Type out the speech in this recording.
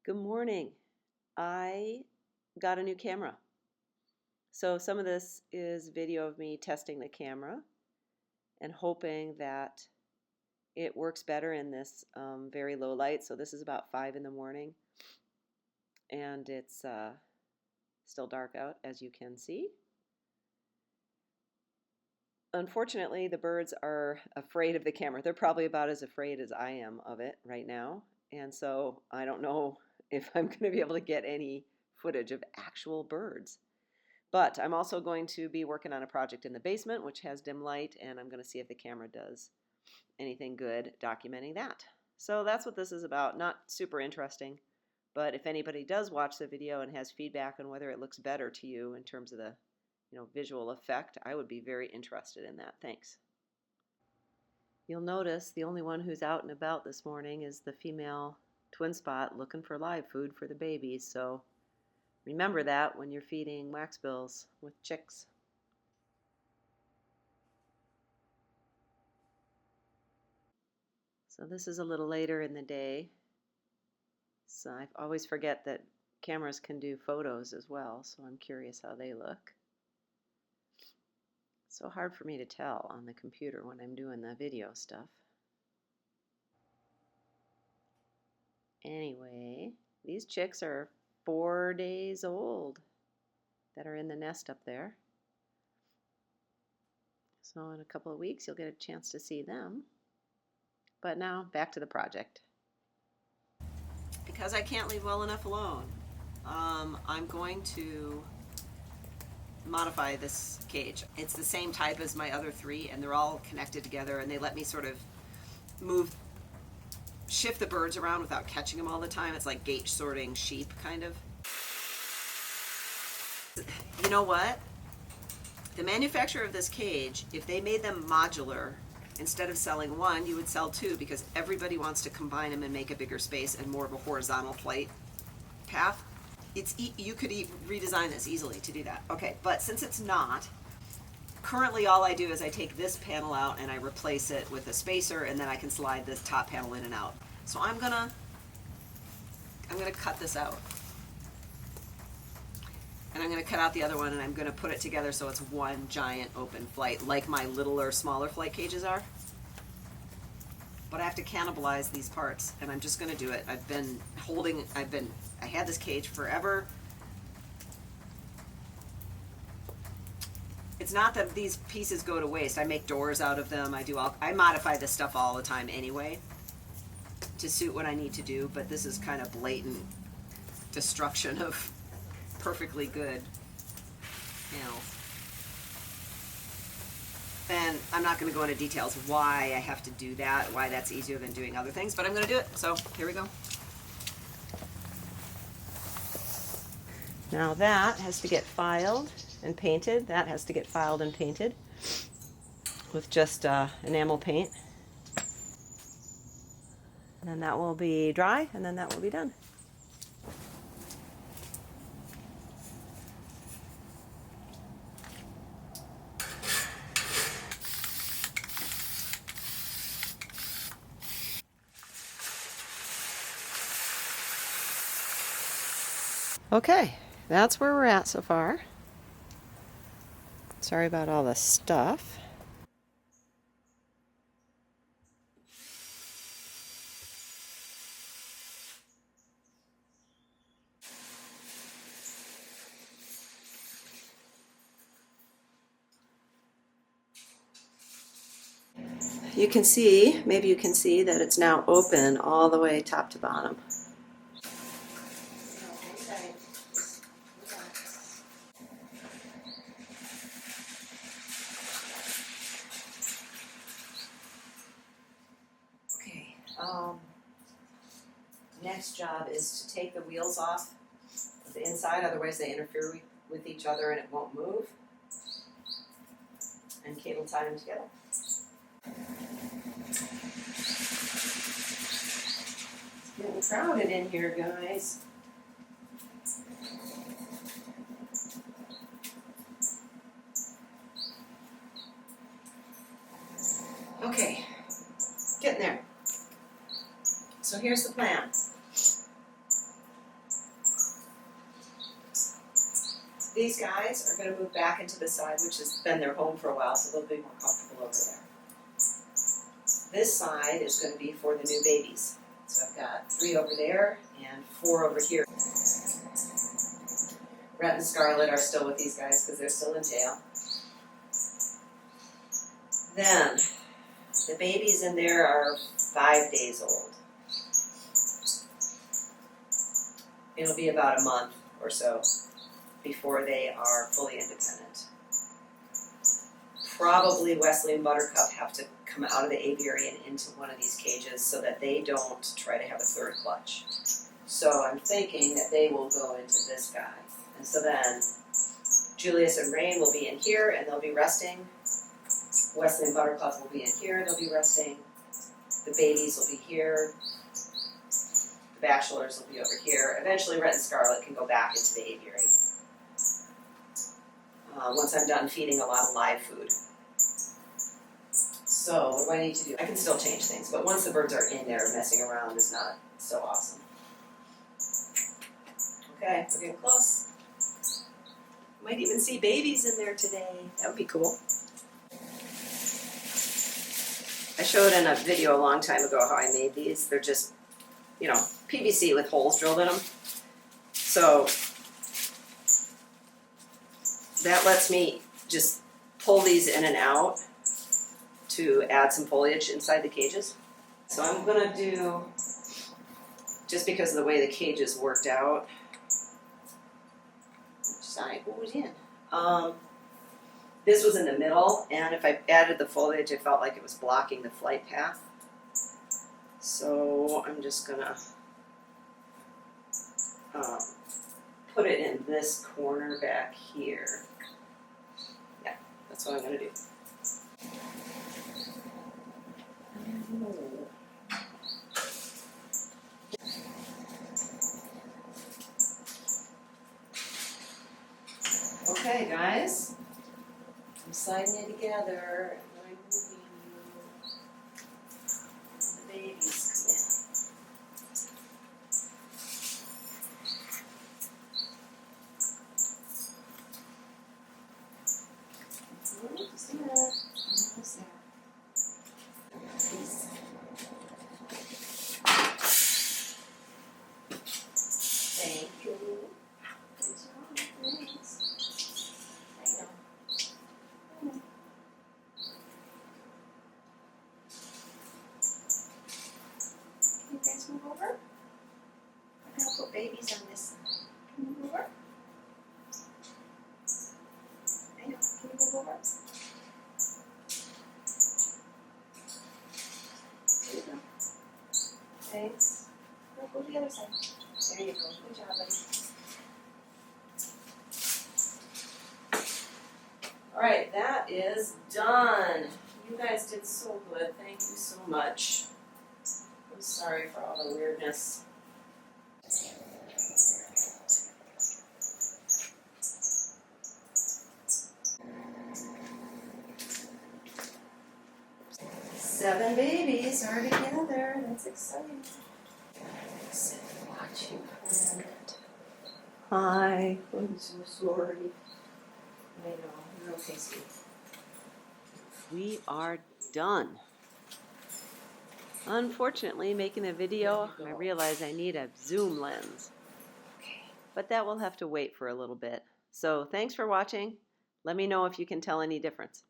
Good morning. I got a new camera. So some of this is video of me testing the camera and hoping that it works better in this very low light. So this is about 5 in the morning and it's still dark out, as you can see. Unfortunately, the birds are afraid of the camera. They're probably about as afraid as I am of it right now. And so I don't know if I'm going to be able to get any footage of actual birds. But I'm also going to be working on a project in the basement, which has dim light, and I'm going to see if the camera does anything good documenting that. So that's what this is about. Not super interesting, but if anybody does watch the video and has feedback on whether it looks better to you in terms of the visual effect, I would be very interested in that. Thanks. You'll notice the only one who's out and about this morning is the female twin spot looking for live food for the babies, so remember that when you're feeding waxbills with chicks. So this is a little later in the day, so I always forget that cameras can do photos as well, so I'm curious how they look. It's so hard for me to tell on the computer when I'm doing the video stuff. Anyway, these chicks are 4 days old that are in the nest up there. So in a couple of weeks you'll get a chance to see them. But now back to the project. Because I can't leave well enough alone, I'm going to modify this cage. It's the same type as my other 3, and they're all connected together, and they let me sort of shift the birds around without catching them all the time. It's like gate sorting sheep, kind of. You know what? The manufacturer of this cage, if they made them modular, instead of selling 1, you would sell 2, because everybody wants to combine them and make a bigger space and more of a horizontal flight path. You could redesign this easily to do that. Okay, but since it's not, currently all I do is I take this panel out and I replace it with a spacer, and then I can slide this top panel in and out. So I'm gonna cut this out. And I'm going to cut out the other one, and I'm going to put it together so it's one giant open flight, like my littler, smaller flight cages are. But I have to cannibalize these parts, and I'm just going to do it. I had this cage forever. It's not that these pieces go to waste. I make doors out of them. I modify this stuff all the time anyway to suit what I need to do, but this is kind of blatant destruction of perfectly good panels. And I'm not going to go into details why I have to do that, why that's easier than doing other things, but I'm going to do it. So here we go. Now that has to get filed and painted. That has to get filed and painted with just enamel paint. And then that will be dry, and then that will be done. Okay, that's where we're at so far. Sorry about all the stuff. You can see, maybe you can see that it's now open all the way top to bottom. Okay, next job is to take the wheels off the inside, otherwise they interfere with each other and it won't move. And cable tie them together. It's getting crowded in here, guys. Okay, getting there. So here's the plan. These guys are going to move back into the side, which has been their home for a while, so they'll be more comfortable over there. This side is going to be for the new babies. So I've got 3 over there and 4 over here. Rhett and Scarlett are still with these guys because they're still in jail. Then, the babies in there are 5 days old. It'll be about a month or so before they are fully independent. Probably Wesley and Buttercup have to come out of the aviary and into one of these cages so that they don't try to have a third clutch. So I'm thinking that they will go into this guy. And so then Julius and Rain will be in here and they'll be resting. Wesley and Buttercup will be in here, they'll be resting. The babies will be here. The bachelors will be over here. Eventually Rhett and Scarlett can go back into the aviary. Once I'm done feeding a lot of live food. So what do I need to do? I can still change things, but once the birds are in there, messing around is not so awesome. Okay, we're getting close. Might even see babies in there today. That would be cool. I showed in a video a long time ago how I made these. They're just, PVC with holes drilled in them. So that lets me just pull these in and out to add some foliage inside the cages. So I'm gonna do, just because of the way the cages worked out, which side goes in? This was in the middle, and if I added the foliage, I felt like it was blocking the flight path. So I'm just gonna put it in this corner back here. Yeah, that's what I'm gonna do. Okay, guys, I'm sliding it together and I'm moving the babies come in. Just a minute. Almost there. Peace. Thank you. You guys move over? I'm going to put babies on this side. Can you move over? I know. Can you move over? There you go. Thanks. Go to the other side. There you go. Good job, buddy. Alright, that is done. You guys did so good. Thank you so much. I'm sorry for all the weirdness. Seven babies are together. That's exciting. Sit and watch you for a minute. Hi. I'm so sorry. I know. You're okay, sweetie. We are done. Unfortunately, making a video, I realize I need a zoom lens. Okay. But that will have to wait for a little bit. So thanks for watching. Let me know if you can tell any difference.